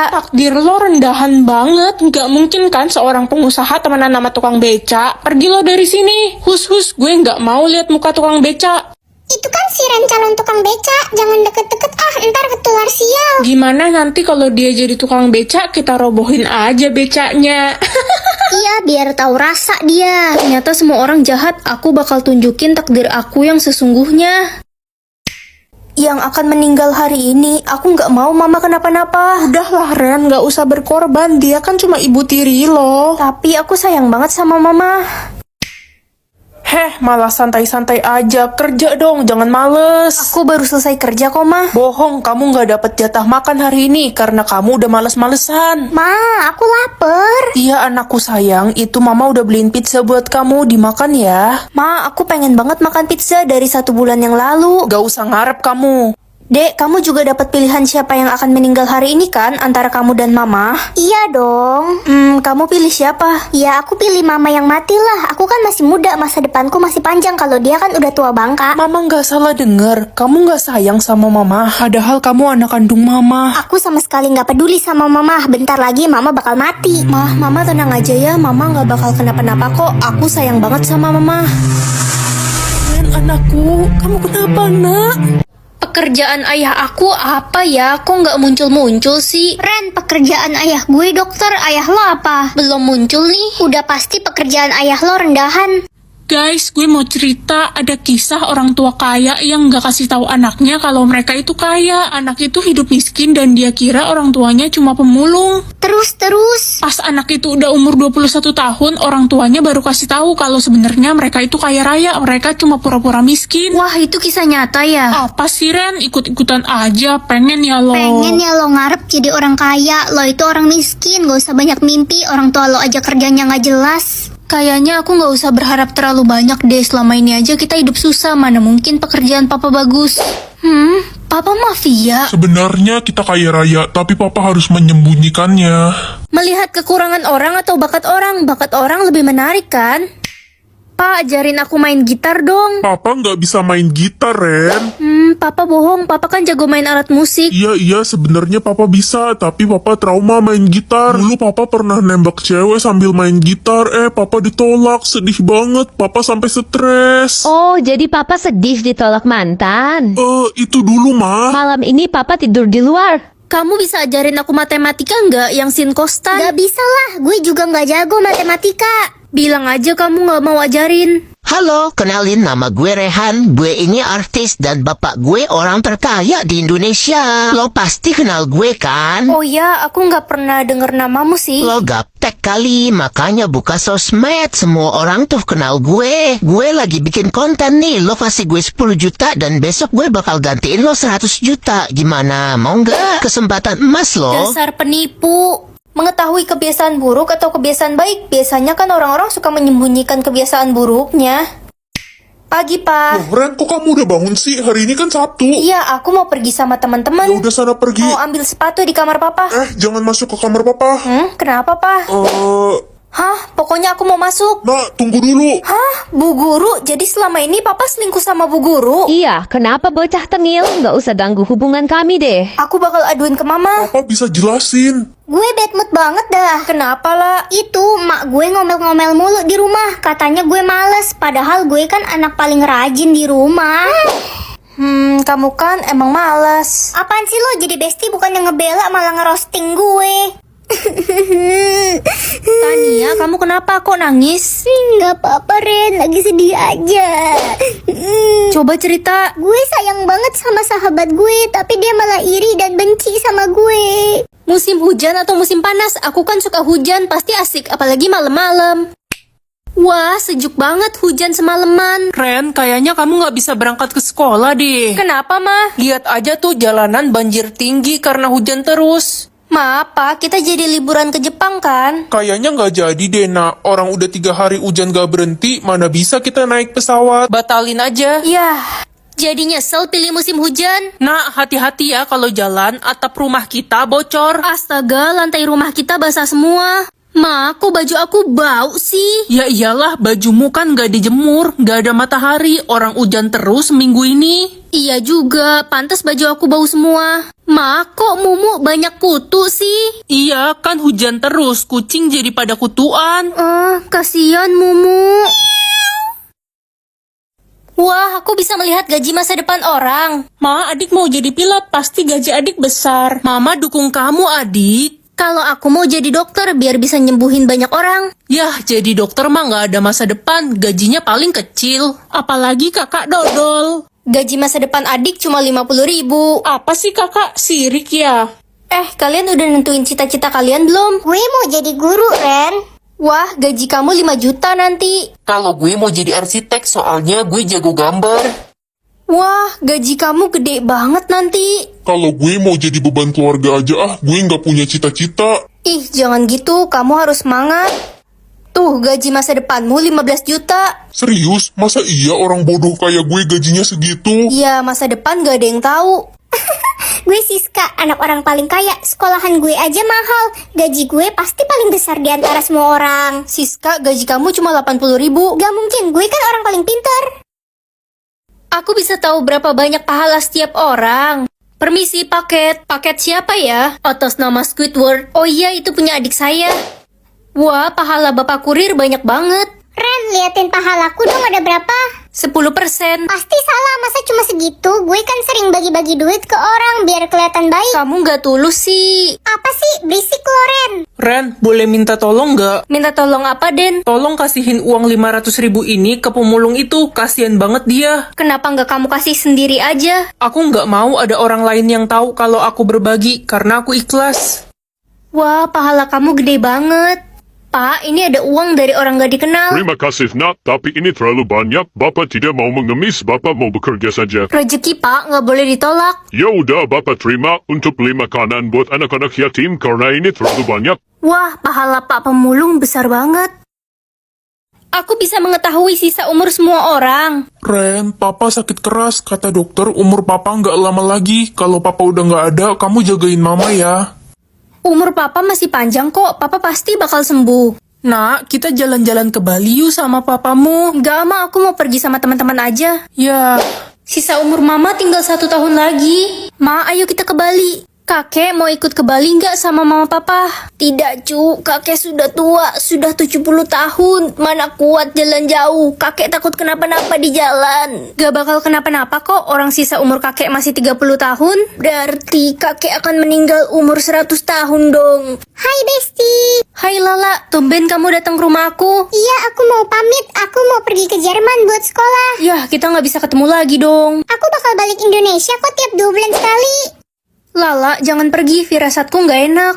beca. Takdir lo rendahan banget. Nggak mungkin kan seorang pengusaha temenan sama tukang beca. Pergi lo dari sini. Hus, gue nggak mau lihat muka tukang beca. Itu kan si Ren calon tukang beca. Jangan deket-deket ntar ketular sial. Gimana nanti kalau dia jadi tukang beca, kita robohin aja becanya. Iya, biar tahu rasa dia. Ternyata semua orang jahat. Aku bakal tunjukin takdir aku yang sesungguhnya. Yang akan meninggal hari ini, aku nggak mau mama kenapa-napa. Udahlah Ren, nggak usah berkorban. Dia kan cuma ibu tiri lo. Tapi aku sayang banget sama mama. Heh, malah santai-santai aja. Kerja dong, jangan males. Aku baru selesai kerja kok, Ma. Bohong, kamu nggak dapet jatah makan hari ini karena kamu udah males-malesan. Ma, aku lapar. Iya anakku sayang, itu mama udah beliin pizza buat kamu, dimakan ya. Ma, aku pengen banget makan pizza dari 1 bulan yang lalu. Gak usah ngarep kamu. Dek, kamu juga dapat pilihan siapa yang akan meninggal hari ini kan? Antara kamu dan mama? Iya dong. Kamu pilih siapa? Ya aku pilih mama yang mati lah. Aku kan masih muda, masa depanku masih panjang. Kalau dia kan udah tua bangka. Mama nggak salah denger, kamu nggak sayang sama mama. Padahal kamu anak kandung mama. Aku sama sekali nggak peduli sama mama. Bentar lagi mama bakal mati. Mama tenang aja ya. Mama nggak bakal kenapa-napa kok. Aku sayang banget sama mama. Ren anakku, kamu kenapa nak? Pekerjaan ayah aku apa ya? Kok nggak muncul-muncul sih? Ren, pekerjaan ayah gue dokter. Ayah lo apa? Belum muncul nih. Udah pasti pekerjaan ayah lo rendahan. Guys, gue mau cerita ada kisah orang tua kaya yang gak kasih tahu anaknya kalau mereka itu kaya. Anak itu hidup miskin dan dia kira orang tuanya cuma pemulung. Terus. Pas anak itu udah umur 21 tahun, orang tuanya baru kasih tahu kalau sebenarnya mereka itu kaya raya, mereka cuma pura-pura miskin. Wah, itu kisah nyata ya? Apa sih Ren? Ikut-ikutan aja, pengen ya lo. Pengen ya lo ngarep jadi orang kaya. Lo itu orang miskin, gak usah banyak mimpi. Orang tua lo aja kerjanya gak jelas. Kayaknya aku nggak usah berharap terlalu banyak deh. Selama ini aja kita hidup susah. Mana mungkin pekerjaan papa bagus. Papa mafia. Sebenarnya kita kaya raya, tapi papa harus menyembunyikannya. Melihat kekurangan orang atau bakat orang lebih menarik kan? Pak, ajarin aku main gitar dong. Papa nggak bisa main gitar, Ren. Papa bohong. Papa kan jago main alat musik. Iya, sebenarnya papa bisa, tapi papa trauma main gitar. Dulu papa pernah nembak cewek sambil main gitar, papa ditolak, sedih banget, papa sampai stres. Oh, jadi papa sedih ditolak mantan. Itu dulu, Ma. Malam ini papa tidur di luar. Kamu bisa ajarin aku matematika nggak yang sin kostan? Gak bisa lah, gue juga gak jago matematika. Bilang aja kamu nggak mau ajarin. Halo, kenalin nama gue Rehan. Gue ini artis dan bapak gue orang terkaya di Indonesia. Lo pasti kenal gue kan? Oh ya, aku nggak pernah denger namamu sih. Lo gaptek kali, makanya buka sosmed. Semua orang tuh kenal gue. Gue lagi bikin konten nih. Lo kasih gue 10 juta dan besok gue bakal gantiin lo 100 juta. Gimana? Mau nggak? Kesempatan emas lo. Dasar penipu. Mengetahui kebiasaan buruk atau kebiasaan baik, biasanya kan orang-orang suka menyembunyikan kebiasaan buruknya. Pagi, Pak. Loh, Ren, kok kamu udah bangun sih? Hari ini kan Sabtu. Iya, aku mau pergi sama Ya teman-teman. udah sana pergi. Mau ambil sepatu di kamar Papa. Jangan masuk ke kamar papa. Kenapa, Pak? Hah? Pokoknya aku mau masuk. Nak, tunggu dulu. Hah? Bu Guru? Jadi selama ini Papa selingkuh sama Bu Guru? Iya, kenapa bocah tengil? Nggak usah ganggu hubungan kami deh. Aku bakal aduin ke Mama. Papa bisa jelasin. Gue bad mood banget dah. Kenapa lah? Itu mak gue ngomel-ngomel mulu di rumah. Katanya gue males. Padahal gue kan anak paling rajin di rumah. Kamu kan emang malas. Apaan sih lo jadi bestie bukannya ngebela malah ngerosting gue. Tania, kamu kenapa kok nangis? Gak apa-apa Ren, lagi sedih aja. Coba cerita. Gue sayang banget sama sahabat gue, tapi dia malah iri dan benci sama gue. Musim hujan atau musim panas? Aku kan suka hujan, pasti asik, apalagi malam-malam. Wah, sejuk banget hujan semalaman. Ren, kayaknya kamu nggak bisa berangkat ke sekolah deh. Kenapa, Ma? Lihat aja tuh jalanan banjir tinggi karena hujan terus. Ma, Pak, kita jadi liburan ke Jepang kan? Kayaknya nggak jadi deh, Nak. Orang udah 3 hari hujan gak berhenti, mana bisa kita naik pesawat. Batalin aja. Yah, jadi nyesel pilih musim hujan. Nak, hati-hati ya kalau jalan, atap rumah kita bocor. Astaga, lantai rumah kita basah semua. Ma, kok baju aku bau sih? Ya iyalah, bajumu kan gak dijemur, gak ada matahari, orang hujan terus minggu ini. Iya juga, pantas baju aku bau semua. Ma, kok Mumu banyak kutu sih? Iya, kan hujan terus, kucing jadi pada kutuan. Kasihan Mumu. Wah, aku bisa melihat gaji masa depan orang. Ma, adik mau jadi pilot, pasti gaji adik besar. Mama dukung kamu, adik. Kalau aku mau jadi dokter biar bisa nyembuhin banyak orang. Yah, jadi dokter mah nggak ada masa depan, gajinya paling kecil. Apalagi kakak Dodol. Gaji masa depan adik cuma 50.000. Apa sih kakak, sirik ya? Kalian udah nentuin cita-cita kalian belum? Gue mau jadi guru, Ren. Wah, gaji kamu 5 juta nanti. Kalau gue mau jadi arsitek, soalnya gue jago gambar. Wah, gaji kamu gede banget nanti. Kalau gue mau jadi beban keluarga aja gue nggak punya cita-cita. Ih, jangan gitu, kamu harus semangat. Tuh, gaji masa depanmu 15 juta. Serius? Masa iya orang bodoh kayak gue gajinya segitu? Ya, masa depan gak ada yang tahu. Gue Siska, anak orang paling kaya. Sekolahan gue aja mahal. Gaji gue pasti paling besar di antara semua orang. Siska, gaji kamu cuma 80.000. Gak mungkin, gue kan orang paling pintar. Aku bisa tahu berapa banyak pahala setiap orang. Permisi, paket. Paket siapa ya? Atas nama Squidward. Oh iya, itu punya adik saya. Wah, pahala bapak kurir banyak banget. Ren, liatin pahalaku dong, ada berapa? 10%. Pasti salah, masa cuma segitu? Gue kan sering bagi-bagi duit ke orang biar kelihatan baik. Kamu gak tulus sih. Apa sih? Berisik lo, Ren. Ren, boleh minta tolong nggak? Minta tolong apa, Den? Tolong kasihin uang 500.000 ini ke pemulung itu, kasihan banget dia. Kenapa nggak kamu kasih sendiri aja? Aku nggak mau ada orang lain yang tahu kalau aku berbagi, karena aku ikhlas. Wah, pahala kamu gede banget. Pak, ini ada uang dari orang gak dikenal. Terima kasih nak, tapi ini terlalu banyak. Bapak tidak mau mengemis, Bapak mau bekerja saja. Rezeki, Pak, nggak boleh ditolak. Ya udah, Bapak terima untuk beli makanan buat anak-anak yatim karena ini terlalu banyak. Wah, pahala Pak Pemulung besar banget. Aku bisa mengetahui sisa umur semua orang. Ren, papa sakit keras. Kata dokter umur papa nggak lama lagi. Kalau papa udah nggak ada, kamu jagain mama ya. Umur Papa masih panjang kok, Papa pasti bakal sembuh. Nak, kita jalan-jalan ke Bali yuk sama papamu. Enggak, Ma, aku mau pergi sama teman-teman aja. Ya, Sisa umur Mama tinggal 1 tahun lagi. Ma, ayo kita ke Bali. Kakek mau ikut ke Bali nggak sama Mama Papa? Tidak, Cu. Kakek sudah tua, sudah 70 tahun. Mana kuat jalan jauh. Kakek takut kenapa-napa di jalan. Gak bakal kenapa-napa kok. Orang sisa umur kakek masih 30 tahun. Berarti kakek akan meninggal umur 100 tahun dong. Hai, Besti. Hai Lala, tumben kamu datang ke rumah aku. Iya, aku mau pamit. Aku mau pergi ke Jerman buat sekolah. Yah, kita nggak bisa ketemu lagi dong. Aku bakal balik Indonesia kok tiap 2 bulan sekali. Lala, jangan pergi, firasatku nggak enak.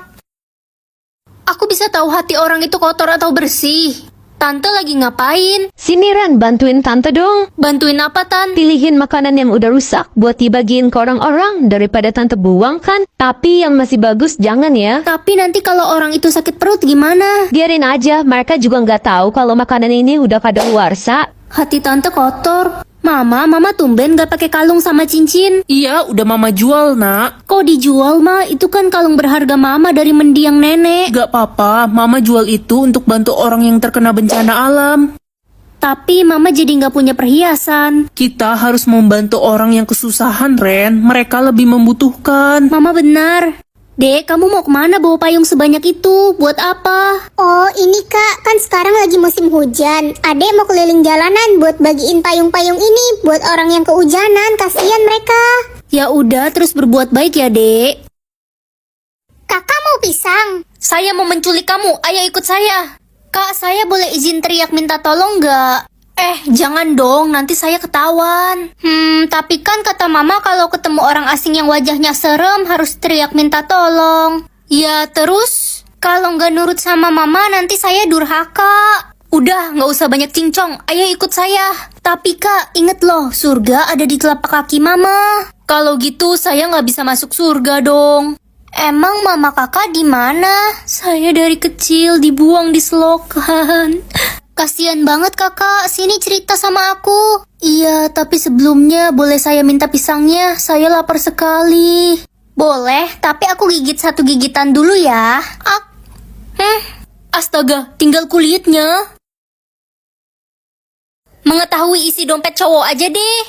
Aku bisa tahu hati orang itu kotor atau bersih. Tante lagi ngapain? Sini Ran, bantuin tante dong. Bantuin apa, Tan? Pilihin makanan yang udah rusak buat dibagiin ke orang-orang daripada tante buang kan. Tapi yang masih bagus jangan ya. Tapi nanti kalau orang itu sakit perut gimana? Biarin aja, mereka juga nggak tahu kalau makanan ini udah kadaluarsa. Hati tante kotor. Mama tumben gak pakai kalung sama cincin. iya udah mama jual nak. Kok dijual, Ma? Itu kan kalung berharga Mama dari mendiang nenek. Gak apa-apa, mama jual itu untuk bantu orang yang terkena bencana alam. Tapi Mama jadi gak punya perhiasan. Kita harus membantu orang yang kesusahan, Ren. Mereka lebih membutuhkan. Mama benar. Dek, kamu mau kemana bawa payung sebanyak itu? Buat apa? Oh, ini Kak, kan sekarang lagi musim hujan. Adek mau keliling jalanan buat bagiin payung-payung ini buat orang yang kehujanan, kasihan mereka. Ya udah, terus berbuat baik ya, Dek. Kakak mau pisang? Saya mau menculik kamu, ayo ikut saya. Kak, saya boleh izin teriak minta tolong nggak? Jangan dong, nanti saya ketahuan. Tapi kan kata Mama kalau ketemu orang asing yang wajahnya serem harus teriak minta tolong. Ya terus, kalau nggak nurut sama Mama nanti saya durhaka. Udah, nggak usah banyak cincong, ayo ikut saya. Tapi Kak, inget loh, surga ada di telapak kaki Mama. Kalau gitu saya nggak bisa masuk surga dong. Emang Mama Kakak di mana? Saya dari kecil dibuang di selokan. Kasian banget Kakak, sini cerita sama aku. Iya, tapi sebelumnya boleh saya minta pisangnya? Saya lapar sekali. Boleh, tapi aku gigit 1 gigitan dulu ya. Astaga, tinggal kulitnya. Mengetahui isi dompet cowok aja deh.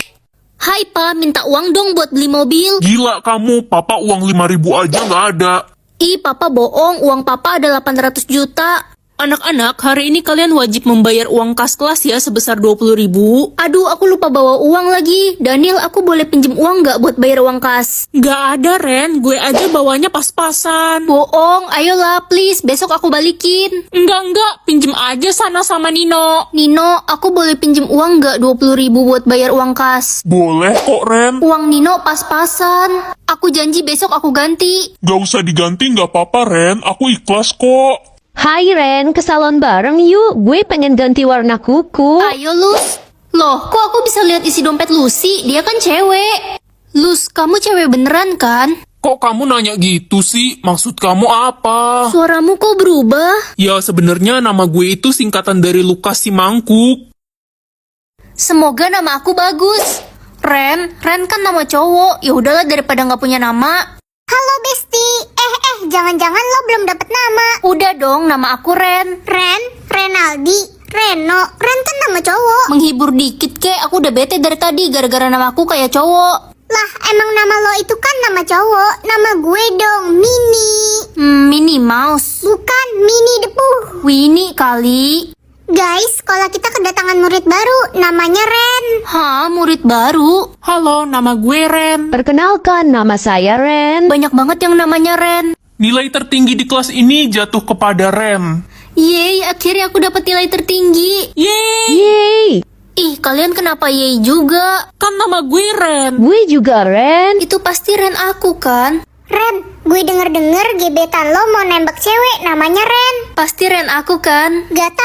Hai Pa, minta uang dong buat beli mobil. Gila kamu, papa uang 5.000 aja nggak ada. Ih, Papa bohong, uang Papa ada 800 juta. Anak-anak, hari ini kalian wajib membayar uang kas kelas ya sebesar 20.000. Aduh, aku lupa bawa uang lagi. Daniel, aku boleh pinjem uang nggak buat bayar uang kas? Nggak ada, Ren. Gue aja bawanya pas-pasan. Bohong, ayolah please, besok aku balikin. Enggak. Pinjem aja sana sama Nino. Nino, aku boleh pinjem uang nggak 20.000 buat bayar uang kas? Boleh kok Ren. Uang Nino pas-pasan. Aku janji besok aku ganti. Gak usah diganti nggak apa-apa Ren, aku ikhlas kok. Hai Ren, ke salon bareng yuk. Gue pengen ganti warna kuku. Ayo, Lus. Loh, kok aku bisa lihat isi dompet Lucy? Dia kan cewek. Lus, kamu cewek beneran kan? Kok kamu nanya gitu sih? Maksud kamu apa? Suaramu kok berubah? Ya sebenarnya nama gue itu singkatan dari Lukas si Mangkuk. Semoga nama aku bagus. Ren kan nama cowok. Ya udahlah daripada nggak punya nama. Halo Besti. Jangan-jangan lo belum dapet nama. Udah dong, nama aku Ren. Ren, Renaldi, Reno. Ren kan nama cowok. Menghibur dikit kek, aku udah bete dari tadi gara-gara nama aku kayak cowok. Lah, emang nama lo itu kan nama cowok. Nama gue dong, Mini. Minnie Mouse. Bukan Mini Depuh. Winnie kali. Guys, sekolah kita kedatangan murid baru. Namanya Ren. Hah, murid baru? Halo, nama gue Ren. Perkenalkan, nama saya Ren. Banyak banget yang namanya Ren. Nilai tertinggi di kelas ini jatuh kepada Ren. Yeay, akhirnya aku dapat nilai tertinggi. Yeay, Yeay, Ih, kalian kenapa yeay juga? kan nama gue Ren. gue juga Ren. Itu pasti Ren aku kan? Ren, gue denger-denger gebetan lo mau nembak cewek namanya Ren. Pasti Ren aku kan? Gak